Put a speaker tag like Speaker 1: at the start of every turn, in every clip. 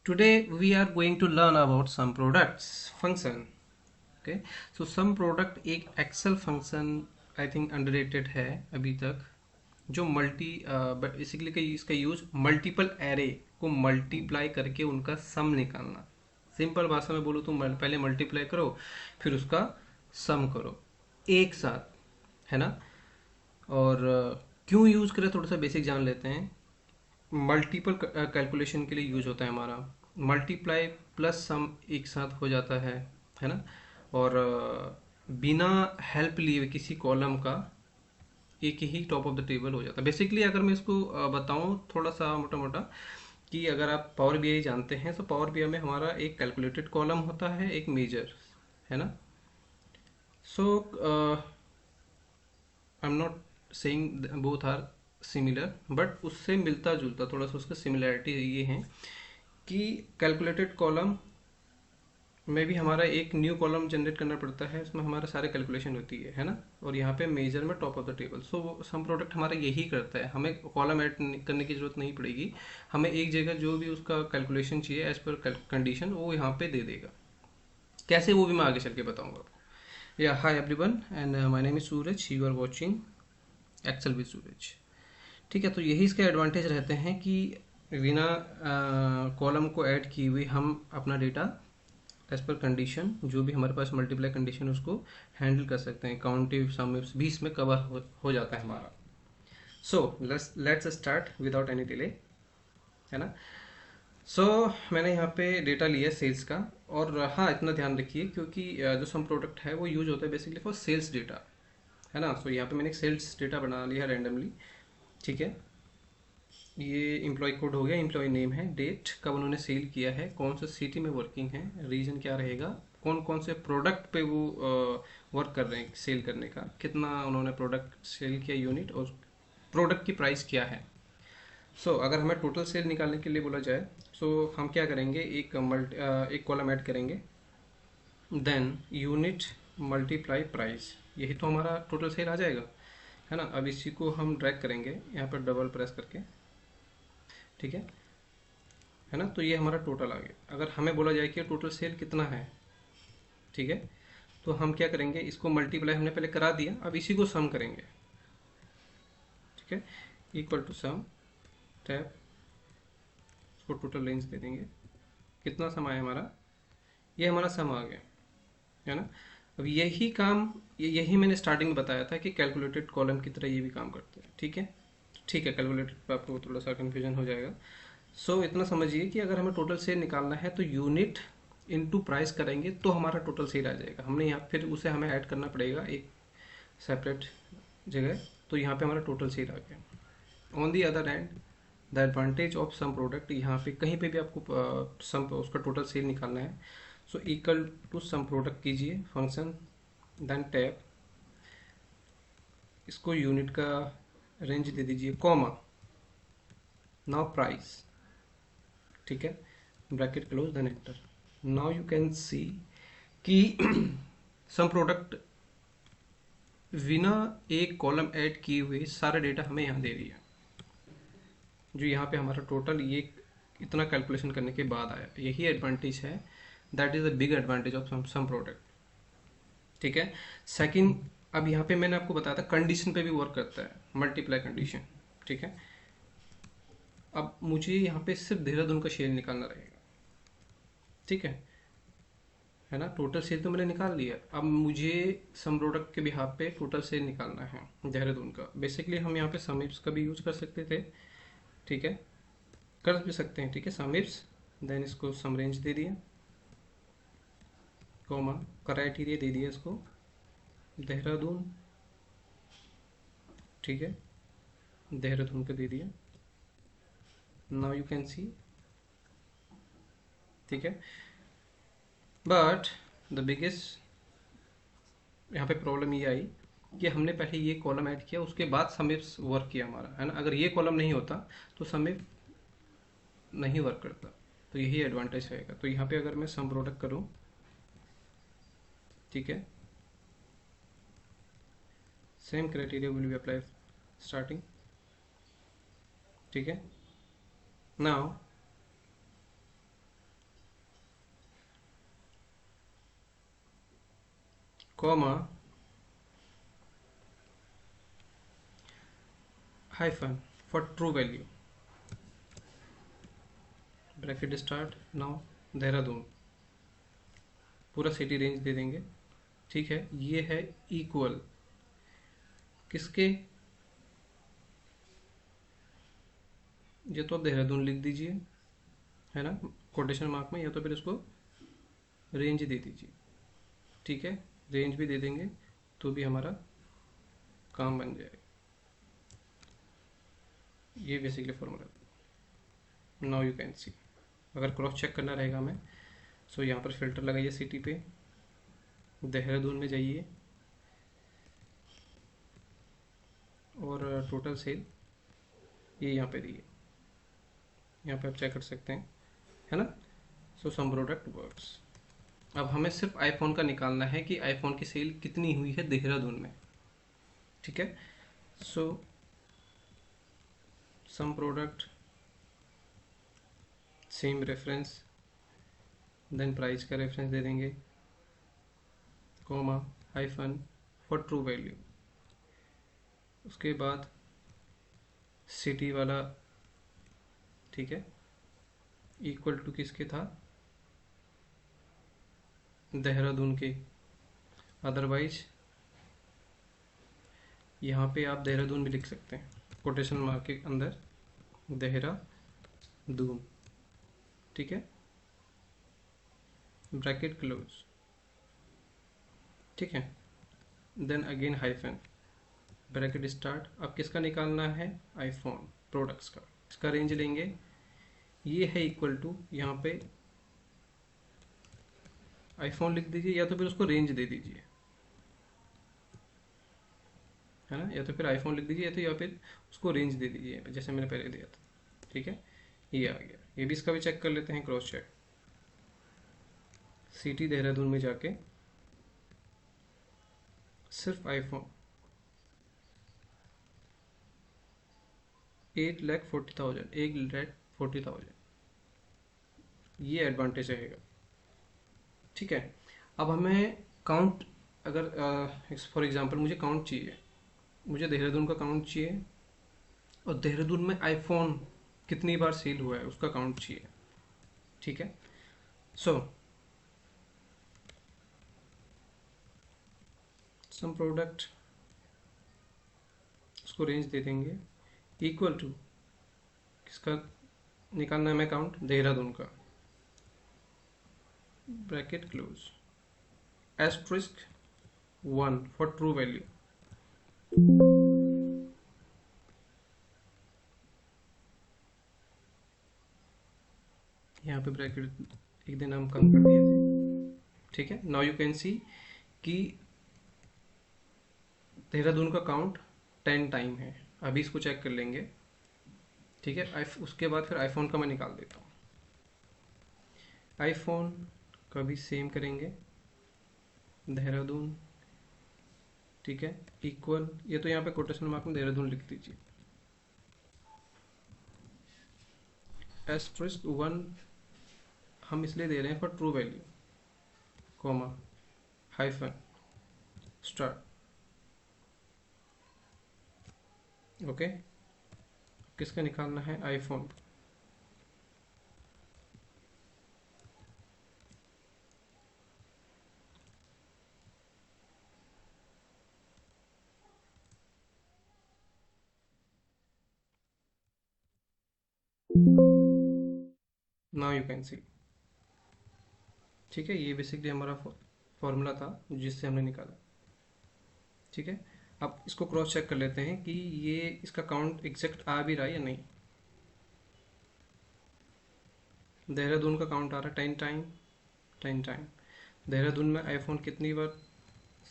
Speaker 1: Today we are going to learn about some products function. Okay, so some product एक Excel function I think underrated है अभी तक, जो basically का इसका यूज मल्टीपल एरे को मल्टीप्लाई करके उनका सम निकालना। सिंपल भाषा में बोलूँ तो पहले मल्टीप्लाई करो फिर उसका सम करो एक साथ, है ना। और क्यों यूज करें थोड़ा सा बेसिक जान लेते हैं। मल्टीपल कैलकुलेशन के लिए यूज होता है हमारा। मल्टीप्लाई प्लस सम एक साथ हो जाता है ना। और बिना हेल्प लिए किसी कॉलम का एक ही टॉप ऑफ द टेबल हो जाता है। बेसिकली अगर मैं इसको बताऊं थोड़ा सा मोटा मोटा, कि अगर आप पावर बीआई जानते हैं तो पावर बीआई में हमारा एक कैलकुलेटेड कॉलम होता है, एक मेजर, है ना। So I am not saying both are similar, but उससे मिलता जुलता थोड़ा सा उसका सिमिलैरिटी ये है कि कैलकुलेटेड कॉलम में भी हमारा एक न्यू कॉलम जनरेट करना पड़ता है, इसमें हमारा सारे कैलकुलेशन होती है ना। और यहाँ पे मेजर में top of the table. So some product हमारा यही करता है, हमें कॉलम ऐड करने की जरूरत नहीं पड़ेगी। हमें एक जगह जो भी उसका कैलकुलेशन चाहिए एज पर कंडीशन वो यहाँ पे दे देगा। कैसे वो भी मैं आगे चल के बताऊंगा आपको। या hi everyone and my name is Suraj, you are watching Excel with Suraj. ठीक है, तो यही इसके एडवांटेज रहते हैं कि बिना कॉलम को ऐड किए हुए हम अपना डेटा एज पर कंडीशन जो भी हमारे पास मल्टीप्लाई कंडीशन उसको हैंडल कर सकते हैं। काउंटिव सम भी इसमें कवर हो जाता है हमारा। So let's start without any delay, है ना। सो मैंने यहाँ पे डेटा लिया सेल्स का। और हाँ, इतना ध्यान रखिए क्योंकि जो सम प्रोडक्ट है वो यूज होता है बेसिकली फॉर सेल्स डेटा, है ना। सो यहाँ पे मैंने एक सेल्स डेटा बना लिया रैंडमली। ठीक है, ये इम्प्लॉय कोड हो गया, इम्प्लॉय नेम है, डेट कब उन्होंने सेल किया है, कौन सा सिटी में वर्किंग है, रीजन क्या रहेगा, कौन कौन से प्रोडक्ट पे वो वर्क कर रहे हैं, सेल करने का कितना उन्होंने प्रोडक्ट सेल किया यूनिट, और प्रोडक्ट की प्राइस क्या है। अगर हमें टोटल सेल निकालने के लिए बोला जाए, हम क्या करेंगे, एक कॉलम ऐड करेंगे, देन यूनिट मल्टीप्लाई प्राइस, यही तो हमारा टोटल सेल आ जाएगा, है ना। अब इसी को हम ड्रैग करेंगे यहाँ पर डबल प्रेस करके। ठीक है ना, तो ये हमारा टोटल आ गया। अगर हमें बोला जाए कि टोटल सेल कितना है, ठीक है, तो हम क्या करेंगे, इसको मल्टीप्लाई हमने पहले करा दिया, अब इसी को सम करेंगे। ठीक है, इक्वल टू सम, टैप, इसको टोटल रेंज दे देंगे। कितना सम आया हमारा, ये हमारा सम आ गया, है ना। अब यही काम, यही मैंने स्टार्टिंग में बताया था कि कैलकुलेटेड कॉलम की तरह ये भी काम करते हैं। ठीक है, ठीक है, कैलकुलेटेड पर आपको थोड़ा सा कन्फ्यूजन हो जाएगा। इतना समझिए कि अगर हमें टोटल सेल निकालना है तो यूनिट इनटू प्राइस करेंगे तो हमारा टोटल सेल आ जाएगा। हमने यहाँ फिर उसे हमें ऐड करना पड़ेगा एक सेपरेट जगह, तो यहाँ पे हमारा टोटल सेल आ गया। On the other hand, the advantage of sum product, यहाँ पे कहीं पे भी आपको सम उसका टोटल सेल निकालना है, इक्वल टू सम प्रोडक्ट कीजिए फंक्शन, देन टैब, इसको यूनिट का रेंज दे दीजिए, कॉमा, नाउ प्राइस। ठीक है, bracket close, then enter. Now you can see कि सम प्रोडक्ट बिना एक कॉलम ऐड किए हुए सारा डेटा हमें यहाँ दे रही है, जो यहाँ पे हमारा टोटल ये इतना कैलकुलेशन करने के बाद आया। यही एडवांटेज है, that is the big advantage of sum product. ठीक है, सेकंड, अब यहाँ पे मैंने आपको बताया था कंडीशन पे भी वर्क करता है, मल्टीप्लाई कंडीशन। ठीक है, अब मुझे यहाँ पे सिर्फ देहरादून का शेयर निकालना रहेगा। ठीक है ना, टोटल सेल तो मैंने निकाल लिया, अब मुझे सम प्रोडक्ट के बिहाफ पे टोटल सेल निकालना है देहरादून का। बेसिकली हम यहाँ पे समिप्स का भी यूज कर सकते थे, ठीक है, कर भी सकते हैं। ठीक है, समिप्स, देन इसको सम रेंज दे दिया, कॉमा, क्राइटेरिया दे दिया इसको देहरादून। ठीक है, देहरादून का दे दिया, नाउ यू कैन सी। ठीक है, बट द बिगेस्ट यहाँ पे प्रॉब्लम ये आई कि हमने पहले ये कॉलम ऐड किया, उसके बाद समिप्स वर्क किया हमारा, है ना। अगर ये कॉलम नहीं होता तो समिप नहीं वर्क करता, तो यही एडवांटेज रहेगा। तो यहाँ पे अगर मैं सम प्रोडक्ट करूँ, ठीक है, same criteria will be apply starting. ठीक है, now comma hyphen for true value, bracket start, now Dehradun, पूरा सिटी रेंज दे देंगे। ठीक है, ये है इक्वल किसके, ये तो आप देहरादून लिख दीजिए, है ना, कोटेशन मार्क में, या तो फिर इसको रेंज दे दीजिए। ठीक है, रेंज भी दे देंगे तो भी हमारा काम बन जाएगा। ये basically formula. Now you can सी, अगर क्रॉस चेक करना रहेगा हमें, सो यहाँ पर फिल्टर लगाइए सिटी पे, देहरादून में जाइए और टोटल सेल ये यहाँ पे दिए, यहाँ पे आप चेक कर सकते हैं, है ना। सो सम प्रोडक्ट वर्क्स। अब हमें सिर्फ आईफोन का निकालना है कि आईफोन की सेल कितनी हुई है देहरादून में। ठीक है, सो सम product, same reference, then price का रेफरेंस दे देंगे, comma hyphen for true value, उसके बाद सिटी वाला, ठीक है, इक्वल टू किसके था, देहरादून के। अदरवाइज यहाँ पे आप देहरादून भी लिख सकते हैं, कोटेशन मार्क के अंदर देहरादून। ठीक है, ब्रैकेट क्लोज। ठीक है, then again hyphen, bracket start. अब किसका निकालना है, आईफोन प्रोडक्ट्स का, इसका रेंज लेंगे, ये है इक्वल टू, यहाँ पे आईफोन लिख दीजिए या तो फिर उसको रेंज दे दीजिए, है ना, या तो फिर आईफोन लिख दीजिए या फिर उसको रेंज दे दीजिए जैसे मैंने पहले दिया था। ठीक है, ये आ गया, ये भी इसका भी चेक कर लेते हैं, क्रॉस चेक। सिटी देहरादून में जाके सिर्फ आईफोन 8,40,000, 1,40,000, ये एडवांटेज रहेगा। ठीक है, अब हमें काउंट, अगर फॉर एग्जांपल मुझे काउंट चाहिए, मुझे देहरादून का काउंट चाहिए और देहरादून में आईफोन कितनी बार सेल हुआ है उसका काउंट चाहिए। ठीक है, सो सम प्रोडक्ट, उसको रेंज दे देंगे, इक्वल टू किसका निकालना है हमें काउंट, देहरादून का, bracket close, asterisk 1 for true value. यहाँ पे ब्रैकेट एक दिन हम कम कर दिए थे। ठीक है, नाउ यू कैन सी कि देहरादून का काउंट 10 टाइम है। अभी इसको चेक कर लेंगे। ठीक है, उसके बाद फिर आईफोन का मैं निकाल देता हूँ। आईफोन का भी सेम करेंगे, देहरादून, ठीक है, इक्वल, ये तो यहाँ पे कोटेशन मार्क में देहरादून लिख दीजिए, एस्ट्रिस्क 1 हम इसलिए दे रहे हैं for true value, comma hyphen start. Okay, किसका निकालना है, आईफोन। नाउ यू कैन सी। ठीक है, ये बेसिकली हमारा फॉर्मूला था जिससे हमने निकाला। ठीक है, अब इसको क्रॉस चेक कर लेते हैं कि ये इसका काउंट एग्जैक्ट आ भी रहा है या नहीं। देहरादून का काउंट आ रहा है 10 टाइम, 10 टाइम। देहरादून में आईफोन कितनी बार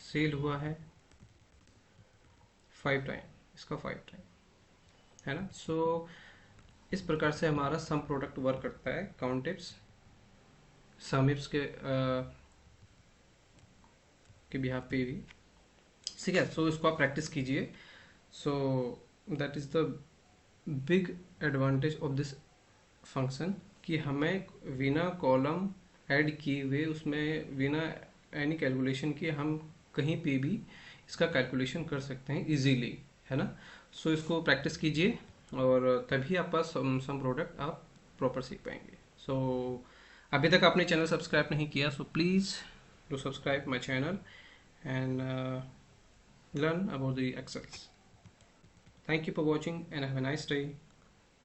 Speaker 1: सेल हुआ है, 5 टाइम, इसका 5 टाइम, है ना। सो इस प्रकार से हमारा सम प्रोडक्ट वर्क करता है काउंटिप्स समिप्स के बिहाफ पे भी। ठीक है, सो इसको आप प्रैक्टिस कीजिए। So that is the big advantage of this function कि हमें बिना कॉलम ऐड किए हुए, उसमें बिना एनी कैलकुलेशन किए हम कहीं पे भी इसका कैलकुलेशन कर सकते हैं इजीली, है ना। सो इसको प्रैक्टिस कीजिए और तभी आपका सम प्रोडक्ट आप प्रॉपर सीख पाएंगे। सो अभी तक आपने चैनल सब्सक्राइब नहीं किया, so please do subscribe my channel and learn about the Excels. Thank you for watching and have a nice day.